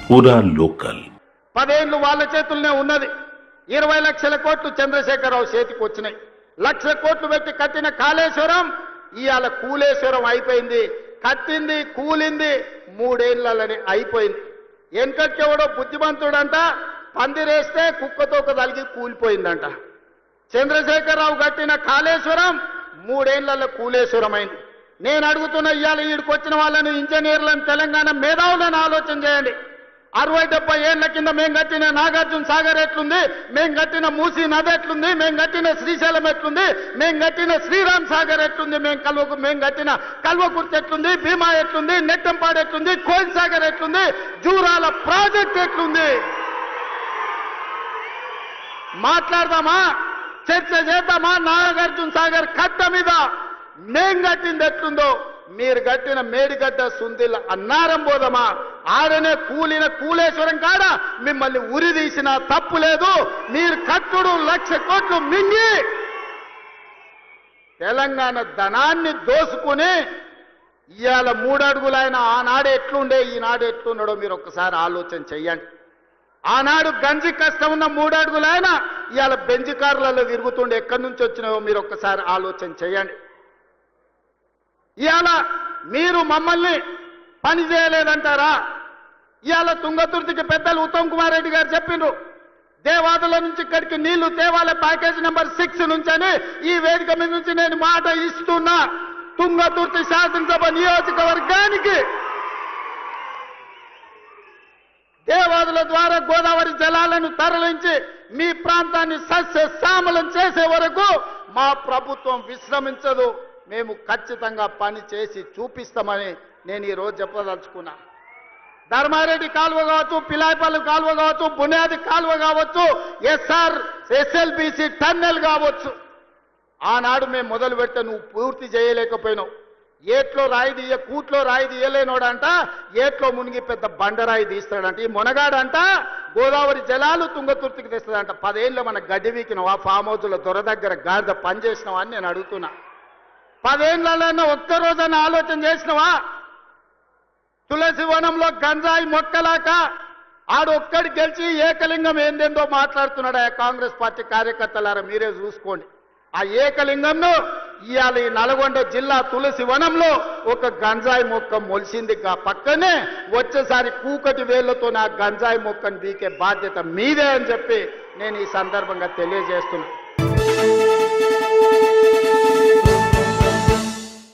పూరా లోకల్ 10 ఏళ్ళు వాళ్ళ చేతుల్లోనే ఉన్నది. 20 లక్షల కోట్లు చంద్రశేఖరరావు చేతికి వచ్చినాయి. 1 లక్ష కోట్లు పెట్టి కట్టిన కాళేశ్వరం ఇవాళ కూలేశ్వరం అయిపోయింది. కట్టింది కూలింది 3 ఏళ్లలోనే అయిపోయింది. వెనకట్టెవడో బుద్ధిమంతుడంట పందిరేస్తే కుక్కతోక తలిగి కూలిపోయిందంట. చంద్రశేఖరరావు కట్టిన కాళేశ్వరం 3 ఏళ్లలో కూలేశ్వరం అయింది. నేను అడుగుతున్న ఇవాళ ఈడికి వచ్చిన వాళ్ళని ఇంజనీర్లను తెలంగాణ మేధావులను ఆలోచన చేయండి. 60-70 ఏళ్ల కింద మేము కట్టిన నాగార్జున సాగర్ ఎట్లుంది, మేము కట్టిన మూసీ నది ఎట్లుంది, మేము కట్టిన శ్రీశైలం ఎట్లుంది, మేము కట్టిన శ్రీరామ్ సాగర్ ఎట్లుంది, మేము కట్టిన కల్వకుర్తి ఎట్లుంది, భీమా ఎట్లుంది, నెట్టంపాడు ఎట్లుంది, కోయిల్ సాగర్ ఎట్లుంది, జూరాల ప్రాజెక్ట్ ఎట్లుంది. మాట్లాడదామా, చర్చ చేద్దామా? నాగార్జున సాగర్ కట్ట మీద మేం కట్టింది ఎట్లుందో మీరు కట్టిన మేడిగడ్డ సుందిల అన్నారం పోదమా? ఆడనే కూలిన కూలేశ్వరం కాడ మిమ్మల్ని ఉరి తీసిన తప్పు లేదు. మీరు కట్టుడు 1 లక్ష కోట్లు మింగి తెలంగాణ ధనాన్ని దోసుకుని ఇవాళ 3 అడుగులైన ఆనాడు ఎట్లుండే ఈనాడు ఎట్లున్నాడో మీరు ఒక్కసారి ఆలోచన చెయ్యండి. ఆనాడు గంజి కష్టం ఉన్న 3 అడుగులైన ఇవాళ బెంజ్ కార్లలో తిరుగుతుండే ఎక్కడి నుంచి వచ్చినావో మీరు ఒక్కసారి ఆలోచన చెయ్యండి. ఇవాళ మీరు మమ్మల్ని పని చేయలేదంటారా? ఇవాళ తుంగతుర్తికి పెద్దలు ఉత్తమ్ కుమార్ రెడ్డి గారు చెప్పిండ్రు, దేవాదుల నుంచి ఇక్కడికి నీళ్లు తేవాలే ప్యాకేజ్ నెంబర్ 6 నుంచి అని ఈ వేదిక మీద నుంచి నేను మాట ఇస్తున్నా. తుంగతుర్తి శాసనసభ నియోజకవర్గానికి దేవాదుల ద్వారా గోదావరి జలాలను తరలించి మీ ప్రాంతాన్ని సస్యశ్యామలం చేసే వరకు మా ప్రభుత్వం విశ్రమించదు. మేము ఖచ్చితంగా పని చేసి చూపిస్తామని నేను ఈరోజు చెప్పదలుచుకున్నా. ధర్మారెడ్డి కాలువ కావచ్చు, పిలాయిపల్లి కాలువ కావచ్చు, బునియాది కాలువ కావచ్చు, SLBC టన్నెల్ కావచ్చు, ఆనాడు మేము మొదలు పెడితే నువ్వు పూర్తి చేయలేకపోయినావు. ఏట్లో రాయి తీయ కూట్లో రాయి తీయలేనోడంట ఏట్లో మునిగి పెద్ద బండరాయి తీస్తాడంట. ఈ మునగాడంట గోదావరి జలాలు తుంగతుర్తికి తెస్తాడంట. 10 ఏళ్ళు మన గడ్డి వీకినవా? ఫామ్ హౌస్ల దొర దగ్గర గాడిద పని చేసినావా అని నేను అడుగుతున్నా. 10 ఏళ్ళలో ఒక్కరోజన్నా ఆలోచన చేసినవా? తులసి వనంలో గంజాయి మొక్కలాక ఆడొక్కడి గెలిచి ఏకలింగం ఏందేందో మాట్లాడుతున్నాడు. ఆ కాంగ్రెస్ పార్టీ కార్యకర్తలారా మీరే చూసుకోండి. ఆ ఏకలింగంను ఇవాళ ఈ నల్గొండ జిల్లా తులసి వనంలో ఒక గంజాయి మొక్క మొలిసింది. పక్కనే వచ్చేసారి కూకటి వేళ్లతో నా గంజాయి మొక్కను బీకే బాధ్యత మీదే అని చెప్పి నేను ఈ సందర్భంగా తెలియజేస్తున్నా.